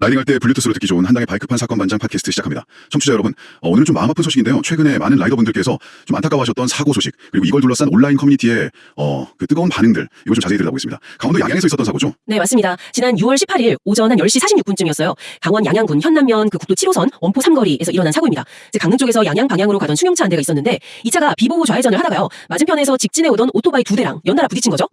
라이딩할 때 블루투스로 듣기 좋은 한당의 바이크판 사건 반장 팟캐스트 시작합니다. 청취자 여러분, 오늘 좀 마음 아픈 소식인데요. 최근에 많은 라이더분들께서 좀 안타까워하셨던 사고 소식, 그리고 이걸 둘러싼 온라인 커뮤니티의 그 뜨거운 반응들, 이걸 좀 자세히 들어보겠습니다. 강원도 양양에서 있었던 사고죠? 네, 맞습니다. 지난 6월 18일 오전 한 10시 46분쯤이었어요. 강원 양양군 현남면 그 국도 7호선 원포 3거리에서 일어난 사고입니다. 강릉 쪽에서 양양 방향으로 가던 승용차 한 대가 있었는데 이 차가 비보호 좌회전을 하다가요. 맞은편에서 직진해 오던 오토바이 2대랑 연달아 부딪힌 거죠.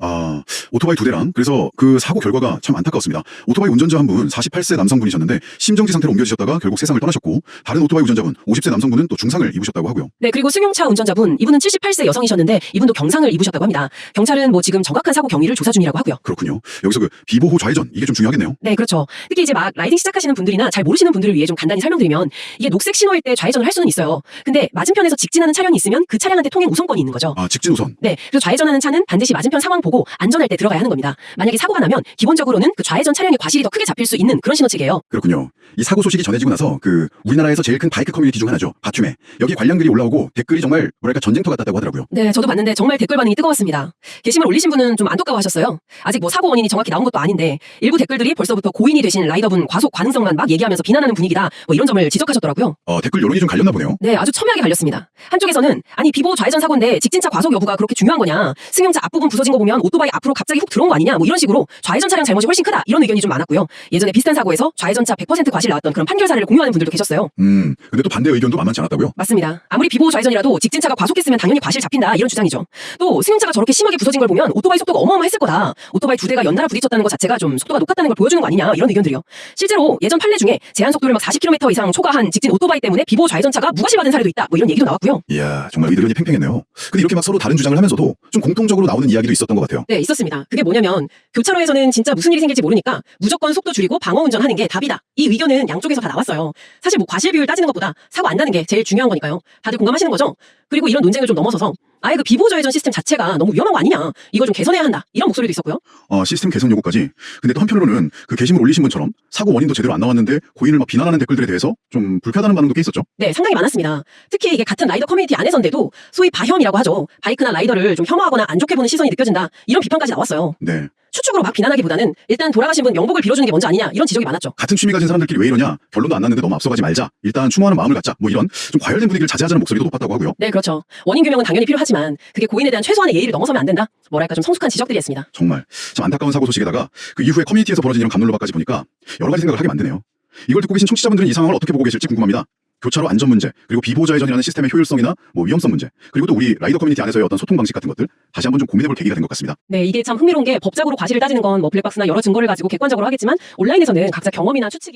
오토바이 2대랑. 그래서 그 사고 결과가 참 안타까웠습니다. 오토바이 운전자 한 분 48세 남성분이셨는데 심정지 상태로 옮겨지셨다가 결국 세상을 떠나셨고, 다른 오토바이 운전자분 50세 남성분은 또 중상을 입으셨다고 하고요. 네, 그리고 승용차 운전자분, 이분은 78세 여성이셨는데 이분도 경상을 입으셨다고 합니다. 경찰은 지금 정확한 사고 경위를 조사 중이라고 하고요. 그렇군요. 여기서 그 비보호 좌회전, 이게 좀 중요하겠네요. 네, 그렇죠. 특히 이제 막 라이딩 시작하시는 분들이나 잘 모르시는 분들을 위해 좀 간단히 설명드리면, 이게 녹색 신호일 때 좌회전을 할 수는 있어요. 근데 맞은편에서 직진하는 차량이 있으면 그 차량한테 통행 우선권이 있는 거죠. 직진 우선. 네, 그래서 좌회전하는 차는 반드시 맞은편 상황 보고 안전할 때 들어가야 하는 겁니다. 만약에 사고가 나면 기본적으로는 그 좌회전 차량의 과실이 더 크게 잡힐 수 있는 그런 신호체계예요. 그렇군요. 이 사고 소식이 전해지고 나서 우리나라에서 제일 큰 바이크 커뮤니티 중 하나죠. 바툼에. 여기 관련 글이 올라오고 댓글이 정말 뭐랄까 전쟁터 같았다고 하더라고요. 네, 저도 봤는데 정말 댓글 반응이 뜨거웠습니다. 게시물 올리신 분은 좀 안타까워하셨어요. 아직 사고 원인이 정확히 나온 것도 아닌데 일부 댓글들이 벌써부터 고인이 되신 라이더분 과속 가능성만 막 얘기하면서 비난하는 분위기다, 이런 점을 지적하셨더라고요. 댓글 여론이 좀 갈렸나 보네요. 네, 아주 첨예하게 갈렸습니다. 한쪽에서는 아니 비보호 좌회전 사고인데 직진차 과속 여부가 그렇게 중요한 거냐, 승용차 앞부분 부서진 거 보면 오토바이 앞으로 갑자기 훅 들어온 거 아니냐, 이런 식으로 좌회전 차량 잘못이 훨씬 크다, 이런 의견이 좀 많았고요. 예전에 비슷한 사고에서 좌회전차 100% 과실 나왔던 그런 판결 사례를 공유하는 분들도 계셨어요. 근데 또 반대 의견도 만만치 않았다고요? 맞습니다. 아무리 비보호 좌회전이라도 직진차가 과속했으면 당연히 과실 잡힌다, 이런 주장이죠. 또 승용차가 저렇게 심하게 부서진 걸 보면 오토바이 속도가 어마어마했을 거다, 오토바이 2대가 연달아 부딪혔다는 것 자체가 좀 속도가 높았다는 걸 보여주는 거 아니냐, 이런 의견들이요. 실제로 예전 판례 중에 제한 속도를 막 40km 이상 초과한 직진 오토바이 때문에 비보호 좌회전차가 무과실받은 사례도 있다, 이런 얘기도 나왔고요. 이야, 정말 의견이 팽팽했네요. 근데 이렇게 막 서로 다른 주장을 하면서도 좀 공통적으로 나오는 이야기도 있었던 것 같아요. 네, 있었습니다. 그게 뭐냐면 교차로에서는 진짜 무슨 일이 생길지 모르니까 무조건 속도 줄이고 방어 운전하는 게 답이다, 이 의견은 양쪽에서 다 나왔어요. 사실 과실 비율 따지는 것보다 사고 안 나는 게 제일 중요한 거니까요. 다들 공감하시는 거죠? 그리고 이런 논쟁을 좀 넘어서서 아예 그 비보호 좌회전 시스템 자체가 너무 위험한 거 아니냐, 이걸 좀 개선해야 한다, 이런 목소리도 있었고요. 시스템 개선 요구까지. 근데 또 한편으로는 그 게시물 올리신 분처럼 사고 원인도 제대로 안 나왔는데 고인을 막 비난하는 댓글들에 대해서 좀 불쾌하다는 반응도 꽤 있었죠. 네, 상당히 많았습니다. 특히 이게 같은 라이더 커뮤니티 안에서인데도 소위 바혐이라고 하죠. 바이크나 라이더를 좀 혐오하거나 안 좋게 보는 시선이 느껴진다, 이런 비판까지 나왔어요. 네. 추측으로 막 비난하기보다는 일단 돌아가신 분 명복을 빌어주는 게 먼저 아니냐, 이런 지적이 많았죠. 같은 취미 가진 사람들끼리 왜 이러냐, 결론도 안 났는데 너무 앞서가지 말자, 일단 추모하는 마음을 갖자, 이런 좀 과열된 분위기를 자제하자는 목소리도 높았다고 하고요. 네, 그렇죠. 원인 규명은 당연히 필요하지만 그게 고인에 대한 최소한의 예의를 넘어서면 안 된다, 뭐랄까 좀 성숙한 지적들이었습니다. 정말 참 안타까운 사고 소식에다가 그 이후에 커뮤니티에서 벌어진 이런 감론로박까지 보니까 여러 가지 생각을 하게 만드네요. 이걸 듣고 계신 청취자분들은 이 상황을 어떻게 보고 계실지 궁금합니다. 교차로 안전 문제, 그리고 비보호 좌회전이라는 시스템의 효율성이나 위험성 문제, 그리고 또 우리 라이더 커뮤니티 안에서의 어떤 소통 방식 같은 것들 다시 한번 좀 고민해볼 계기가 된 것 같습니다. 네, 이게 참 흥미로운 게 법적으로 과실을 따지는 건 블랙박스나 여러 증거를 가지고 객관적으로 하겠지만 온라인에서는 각자 경험이나 추측이